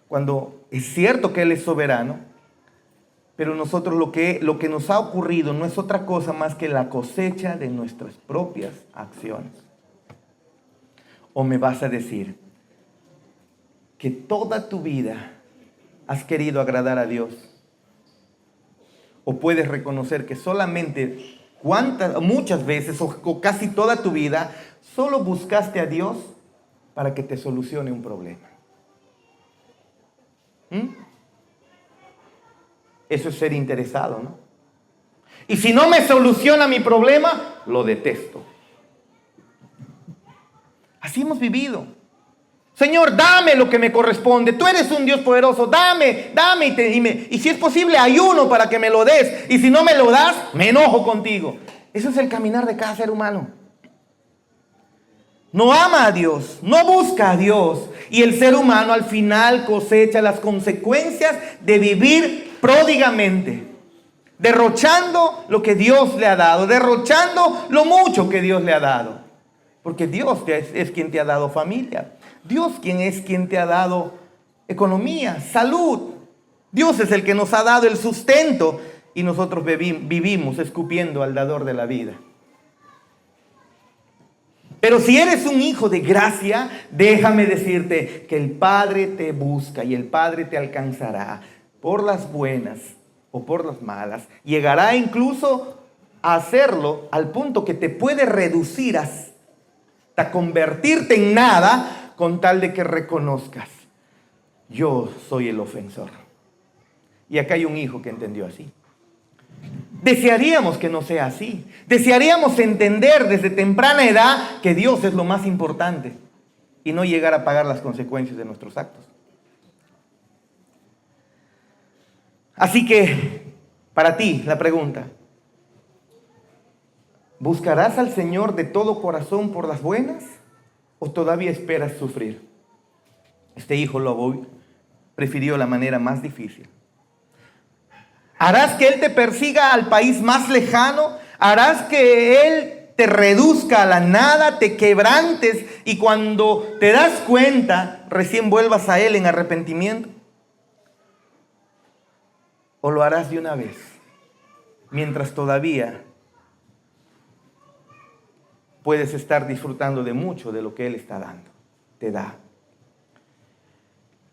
cuando es cierto que Él es soberano, pero nosotros lo que nos ha ocurrido no es otra cosa más que la cosecha de nuestras propias acciones. ¿O me vas a decir que toda tu vida has querido agradar a Dios? ¿O puedes reconocer que solamente muchas veces o casi toda tu vida solo buscaste a Dios para que te solucione un problema? Eso es ser interesado, ¿no? Y si no me soluciona mi problema, lo detesto. Así hemos vivido. Señor, dame lo que me corresponde. Tú eres un Dios poderoso. Dame. Y si es posible, ayuno para que me lo des. Y si no me lo das, me enojo contigo. Eso es el caminar de cada ser humano. no ama a Dios, no busca a Dios. Y el ser humano al final cosecha las consecuencias de vivir pródigamente, derrochando lo que Dios le ha dado, derrochando lo mucho que Dios le ha dado. Porque Dios es quien te ha dado familia. Dios es quien te ha dado economía, salud. Dios es el que nos ha dado el sustento y nosotros vivimos escupiendo al dador de la vida. Pero si eres un hijo de gracia, déjame decirte que el Padre te busca y el Padre te alcanzará por las buenas o por las malas. Llegará incluso a hacerlo al punto que te puede reducir hasta convertirte en nada con tal de que reconozcas: yo soy el ofensor. Y acá hay un hijo que entendió así. Desearíamos que no sea así. Desearíamos entender desde temprana edad que Dios es lo más importante y no llegar a pagar las consecuencias de nuestros actos. Así que, para ti, la pregunta: ¿buscarás al Señor de todo corazón por las buenas o todavía esperas sufrir? Este hijo lobo prefirió la manera más difícil. ¿Harás que Él te persiga al país más lejano? ¿Harás que Él te reduzca a la nada, te quebrantes y cuando te das cuenta recién vuelvas a Él en arrepentimiento? ¿O lo harás de una vez, mientras todavía puedes estar disfrutando de mucho de lo que Él está dando, te da?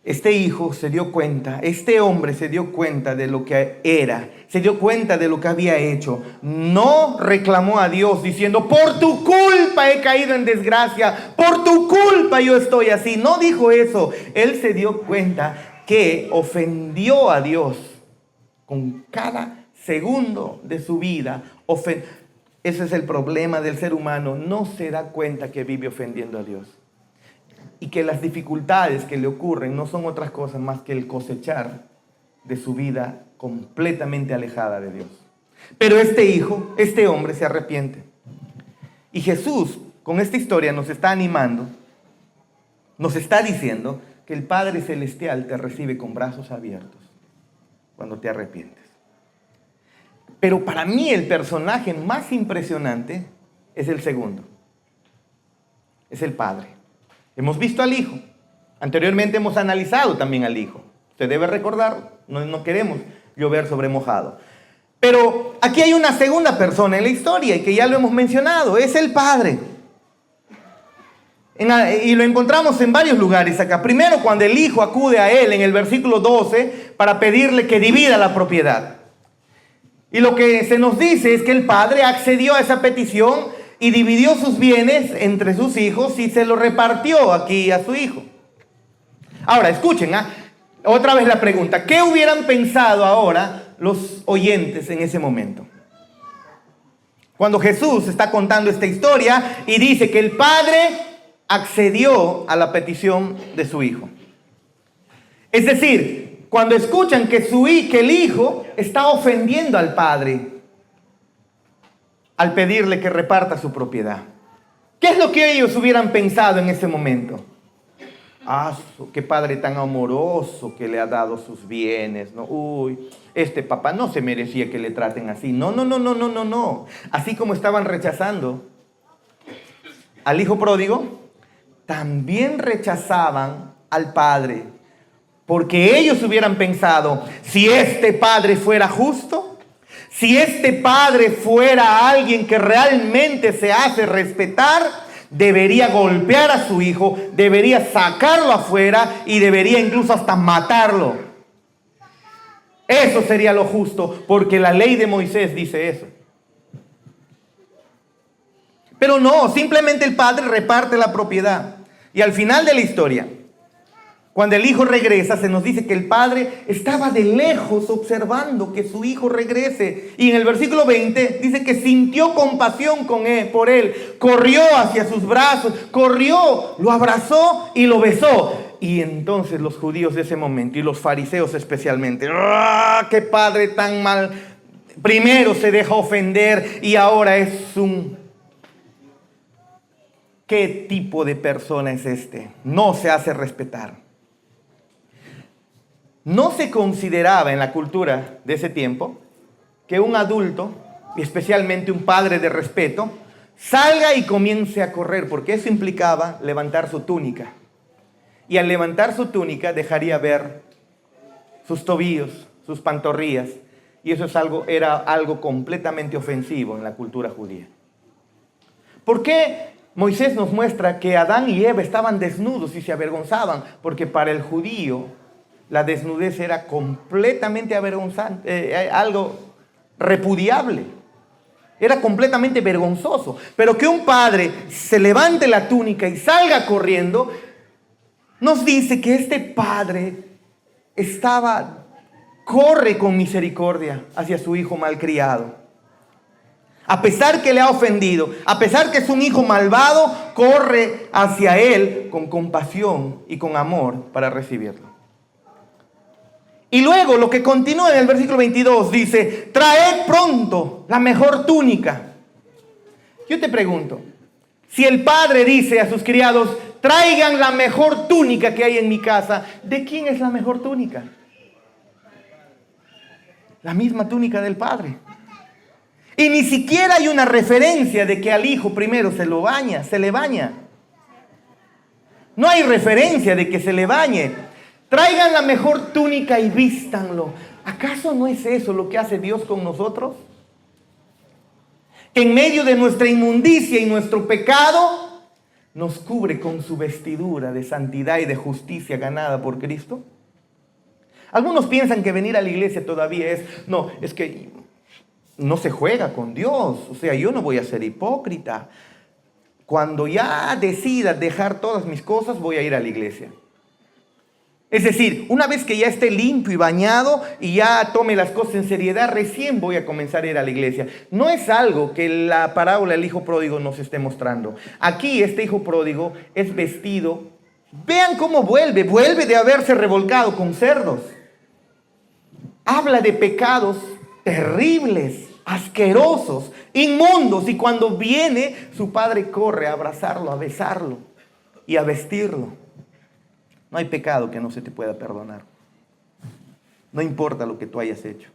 Este hijo se dio cuenta, este hombre se dio cuenta de lo que era, se dio cuenta de lo que había hecho. No reclamó a Dios diciendo: por tu culpa he caído en desgracia, por tu culpa yo estoy así. No dijo eso. Él se dio cuenta que ofendió a Dios con cada segundo de su vida. Ese es el problema del ser humano, no se da cuenta que vive ofendiendo a Dios. Y que las dificultades que le ocurren no son otras cosas más que el cosechar de su vida completamente alejada de Dios. Pero este hijo, este hombre se arrepiente. Y Jesús, con esta historia, nos está animando, nos está diciendo que el Padre Celestial te recibe con brazos abiertos cuando te arrepientes. Pero para mí el personaje más impresionante es el segundo. Es el Padre. Hemos visto al Hijo. Anteriormente hemos analizado también al Hijo. Usted debe recordar, no queremos llover sobre mojado. Pero aquí hay una segunda persona en la historia y que ya lo hemos mencionado. Es el Padre. Y lo encontramos en varios lugares acá. Primero, cuando el Hijo acude a Él en el versículo 12 para pedirle que divida la propiedad. Y lo que se nos dice es que el Padre accedió a esa petición y dividió sus bienes entre sus hijos y se lo repartió aquí a su hijo. Ahora, escuchen, otra vez la pregunta: ¿qué hubieran pensado ahora los oyentes en ese momento? Cuando Jesús está contando esta historia y dice que el Padre accedió a la petición de su hijo. Es decir, cuando escuchan que el hijo está ofendiendo al Padre al pedirle que reparta su propiedad. ¿Qué es lo que ellos hubieran pensado en ese momento? Qué padre tan amoroso que le ha dado sus bienes, ¿no? Uy, este papá no se merecía que le traten así. No. Así como estaban rechazando al hijo pródigo, también rechazaban al padre. Porque ellos hubieran pensado: si este padre fuera justo, si este padre fuera alguien que realmente se hace respetar, debería golpear a su hijo, debería sacarlo afuera y debería incluso hasta matarlo. Eso sería lo justo, porque la ley de Moisés dice eso. Pero no, simplemente el padre reparte la propiedad. Y al final de la historia, cuando el hijo regresa, se nos dice que el padre estaba de lejos observando que su hijo regrese. Y en el versículo 20 dice que sintió compasión por él. Corrió hacia sus brazos, lo abrazó y lo besó. Y entonces los judíos de ese momento, y los fariseos especialmente: ¡ah, qué padre tan mal! Primero se deja ofender y ahora es un ¿qué tipo de persona es este? No se hace respetar. No se consideraba en la cultura de ese tiempo que un adulto, y especialmente un padre de respeto, salga y comience a correr, porque eso implicaba levantar su túnica. Y al levantar su túnica dejaría ver sus tobillos, sus pantorrillas, y eso era algo completamente ofensivo en la cultura judía. ¿Por qué Moisés nos muestra que Adán y Eva estaban desnudos y se avergonzaban? Porque para el judío la desnudez era completamente avergonzante, algo repudiable. Era completamente vergonzoso. Pero que un padre se levante la túnica y salga corriendo, nos dice que este padre corre con misericordia hacia su hijo malcriado. A pesar que le ha ofendido, a pesar que es un hijo malvado, corre hacia él con compasión y con amor para recibirlo. Y luego lo que continúa en el versículo 22 dice, traed pronto la mejor túnica. Yo te pregunto, si el padre dice a sus criados, traigan la mejor túnica que hay en mi casa, ¿de quién es la mejor túnica? La misma túnica del padre. Y ni siquiera hay una referencia de que al hijo primero se le baña. No hay referencia de que se le bañe. Traigan la mejor túnica y vístanlo. ¿Acaso no es eso lo que hace Dios con nosotros? En medio de nuestra inmundicia y nuestro pecado, nos cubre con su vestidura de santidad y de justicia ganada por Cristo. Algunos piensan que venir a la iglesia todavía es que no se juega con Dios. O sea, yo no voy a ser hipócrita. Cuando ya decida dejar todas mis cosas, voy a ir a la iglesia. Es decir, una vez que ya esté limpio y bañado y ya tome las cosas en seriedad, recién voy a comenzar a ir a la iglesia. No es algo que la parábola del hijo pródigo nos esté mostrando. Aquí este hijo pródigo es vestido. Vean cómo vuelve de haberse revolcado con cerdos. Habla de pecados terribles, asquerosos, inmundos. Y cuando viene, su padre corre a abrazarlo, a besarlo y a vestirlo. No hay pecado que no se te pueda perdonar. No importa lo que tú hayas hecho.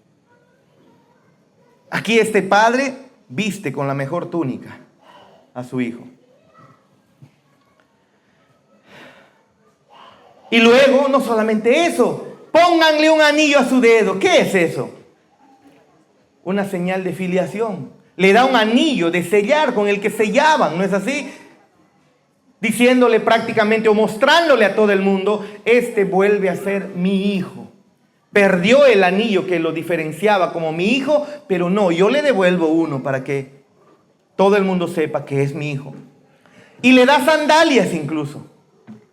Aquí este padre viste con la mejor túnica a su hijo. Y luego, no solamente eso, pónganle un anillo a su dedo. ¿Qué es eso? Una señal de filiación. Le da un anillo de sellar con el que sellaban, ¿no es así? Diciéndole prácticamente o mostrándole a todo el mundo, este vuelve a ser mi hijo. Perdió el anillo que lo diferenciaba como mi hijo, pero no, yo le devuelvo uno para que todo el mundo sepa que es mi hijo. Y le da sandalias incluso.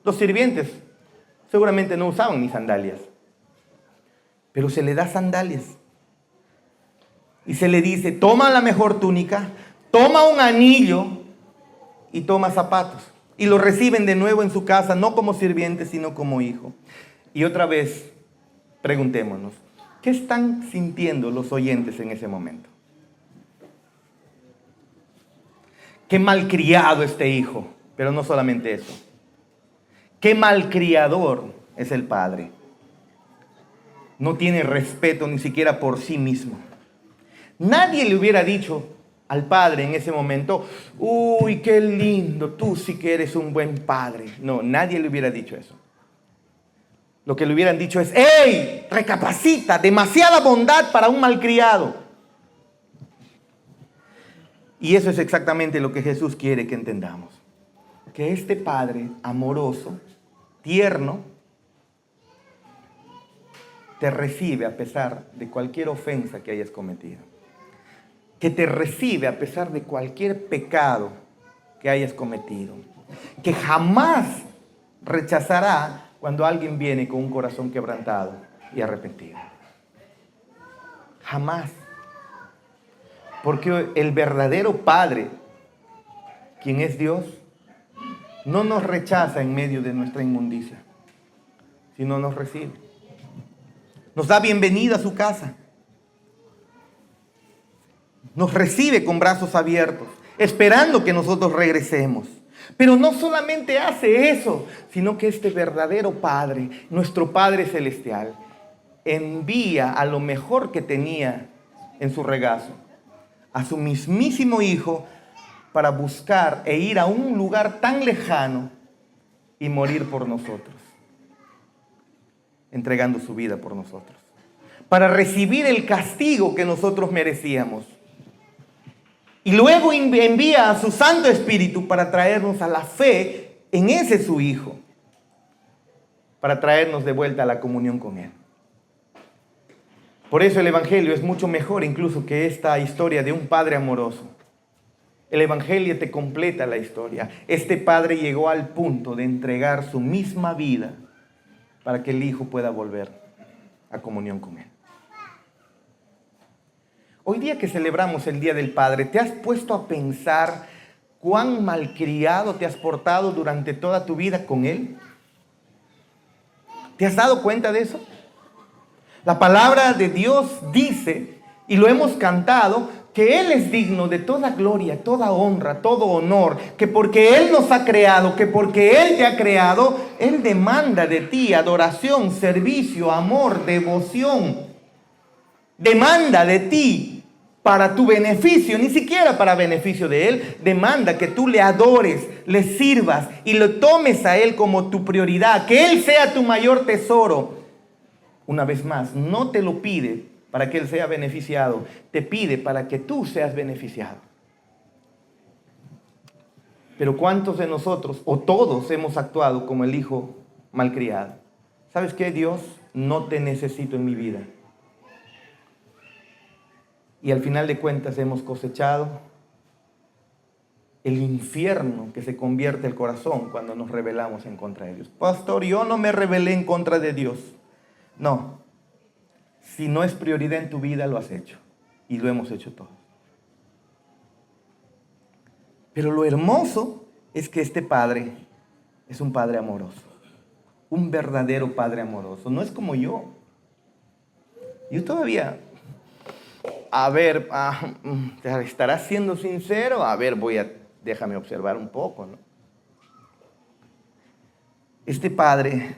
Los sirvientes seguramente no usaban ni sandalias, pero se le da sandalias. Y se le dice, toma la mejor túnica, toma un anillo y toma zapatos. Y lo reciben de nuevo en su casa, no como sirviente, sino como hijo. Y otra vez, preguntémonos, ¿qué están sintiendo los oyentes en ese momento? Qué malcriado este hijo, pero no solamente eso. Qué malcriador es el padre. No tiene respeto ni siquiera por sí mismo. Nadie le hubiera dicho al padre en ese momento, uy, qué lindo, tú sí que eres un buen padre. No, nadie le hubiera dicho eso. Lo que le hubieran dicho es, ¡hey! Recapacita, demasiada bondad para un malcriado. Y eso es exactamente lo que Jesús quiere que entendamos. Que este padre amoroso, tierno, te recibe a pesar de cualquier ofensa que hayas cometido. Que te recibe a pesar de cualquier pecado que hayas cometido. Que jamás rechazará cuando alguien viene con un corazón quebrantado y arrepentido. Jamás. Porque el verdadero Padre, quien es Dios, no nos rechaza en medio de nuestra inmundicia, sino nos recibe. Nos da bienvenida a su casa. Nos recibe con brazos abiertos, esperando que nosotros regresemos. Pero no solamente hace eso, sino que este verdadero Padre, nuestro Padre Celestial, envía a lo mejor que tenía en su regazo, a su mismísimo Hijo, para buscar e ir a un lugar tan lejano y morir por nosotros, entregando su vida por nosotros, para recibir el castigo que nosotros merecíamos. Y luego envía a su Santo Espíritu para traernos a la fe en ese su Hijo, para traernos de vuelta a la comunión con Él. Por eso el Evangelio es mucho mejor incluso que esta historia de un Padre amoroso. El Evangelio te completa la historia. Este Padre llegó al punto de entregar su misma vida para que el Hijo pueda volver a comunión con Él. Hoy día que celebramos el Día del Padre, ¿te has puesto a pensar cuán malcriado te has portado durante toda tu vida con Él? ¿Te has dado cuenta de eso? La palabra de Dios dice, y lo hemos cantado, que Él es digno de toda gloria, toda honra, todo honor, que porque Él nos ha creado, que porque Él te ha creado, Él demanda de ti adoración, servicio, amor, devoción. Demanda de ti para tu beneficio, ni siquiera para beneficio de Él. Demanda que tú le adores, le sirvas y lo tomes a Él como tu prioridad, que Él sea tu mayor tesoro. Una vez más, no te lo pide para que Él sea beneficiado, te pide para que tú seas beneficiado. Pero ¿cuántos de nosotros, o todos, hemos actuado como el hijo malcriado? ¿Sabes qué, Dios? No te necesito en mi vida. Y al final de cuentas hemos cosechado el infierno que se convierte el corazón cuando nos rebelamos en contra de Dios. Pastor, yo no me rebelé en contra de Dios. No. Si no es prioridad en tu vida, lo has hecho. Y lo hemos hecho todos. Pero lo hermoso es que este Padre es un Padre amoroso. Un verdadero Padre amoroso. No es como yo. Yo todavía... A ver, ¿estarás siendo sincero? A ver, déjame observar un poco, ¿no? Este Padre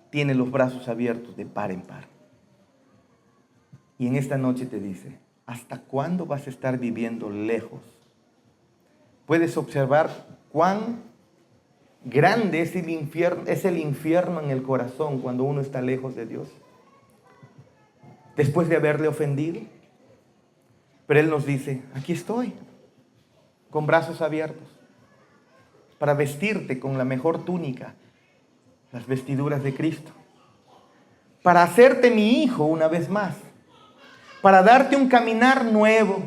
tiene los brazos abiertos de par en par. Y en esta noche te dice, ¿hasta cuándo vas a estar viviendo lejos? Puedes observar cuán grande es el infierno en el corazón cuando uno está lejos de Dios. Después de haberle ofendido. Pero Él nos dice, aquí estoy, con brazos abiertos, para vestirte con la mejor túnica, las vestiduras de Cristo, para hacerte mi hijo una vez más, para darte un caminar nuevo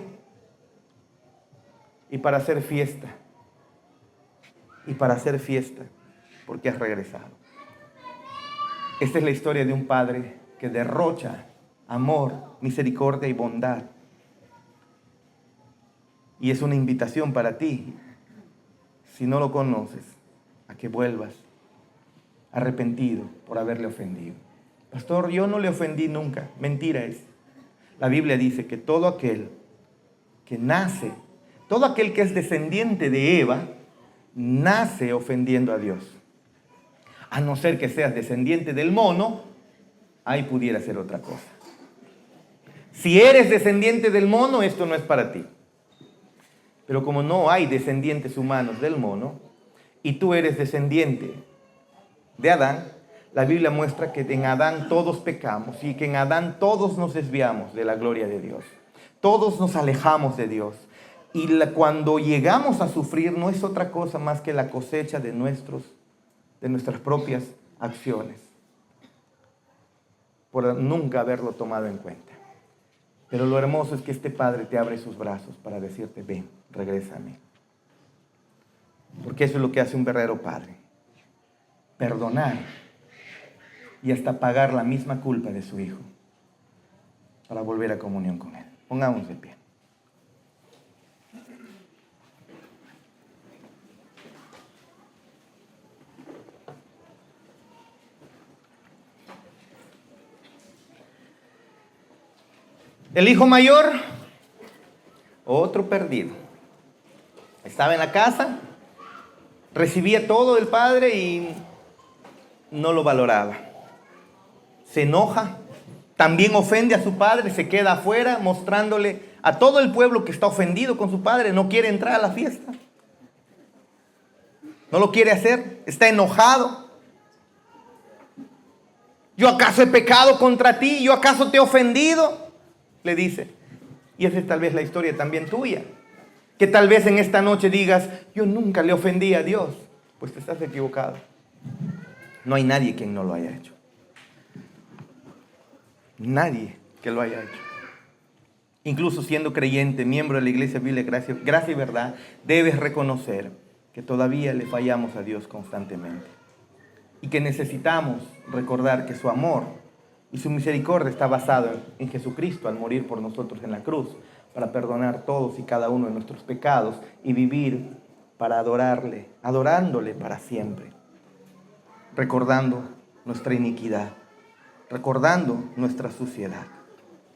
y para hacer fiesta. Y para hacer fiesta, porque has regresado. Esta es la historia de un Padre que derrocha amor, misericordia y bondad. Y es una invitación para ti, si no lo conoces, a que vuelvas arrepentido por haberle ofendido. Pastor, yo no le ofendí nunca. Mentira es. La Biblia dice que todo aquel que nace, todo aquel que es descendiente de Eva, nace ofendiendo a Dios. A no ser que seas descendiente del mono, ahí pudiera ser otra cosa. Si eres descendiente del mono, esto no es para ti. Pero como no hay descendientes humanos del mono, y tú eres descendiente de Adán, la Biblia muestra que en Adán todos pecamos y que en Adán todos nos desviamos de la gloria de Dios. Todos nos alejamos de Dios. Y cuando llegamos a sufrir no es otra cosa más que la cosecha de nuestras propias acciones, por nunca haberlo tomado en cuenta. Pero lo hermoso es que este Padre te abre sus brazos para decirte, ven, regresa a mí. Porque eso es lo que hace un verdadero Padre. Perdonar y hasta pagar la misma culpa de su Hijo para volver a comunión con Él. Pongámonos de pie. El hijo mayor, otro perdido. Estaba en la casa recibía todo del Padre y no lo valoraba. Se enoja, también ofende a su padre, se queda afuera mostrándole a todo el pueblo que está ofendido con su padre, no quiere entrar a la fiesta. No lo quiere hacer, está enojado. ¿Yo acaso he pecado contra ti? ¿Yo acaso te he ofendido? Le dice. Y esa es tal vez la historia también tuya. Que tal vez en esta noche digas, yo nunca le ofendí a Dios. Pues te estás equivocado. No hay nadie quien no lo haya hecho. Nadie que lo haya hecho. Incluso siendo creyente, miembro de la Iglesia Biblia Gracia y Verdad, debes reconocer que todavía le fallamos a Dios constantemente. Y que necesitamos recordar que su amor y su misericordia está basado en Jesucristo al morir por nosotros en la cruz, para perdonar todos y cada uno de nuestros pecados y vivir para adorarle, adorándole para siempre, recordando nuestra iniquidad, recordando nuestra suciedad.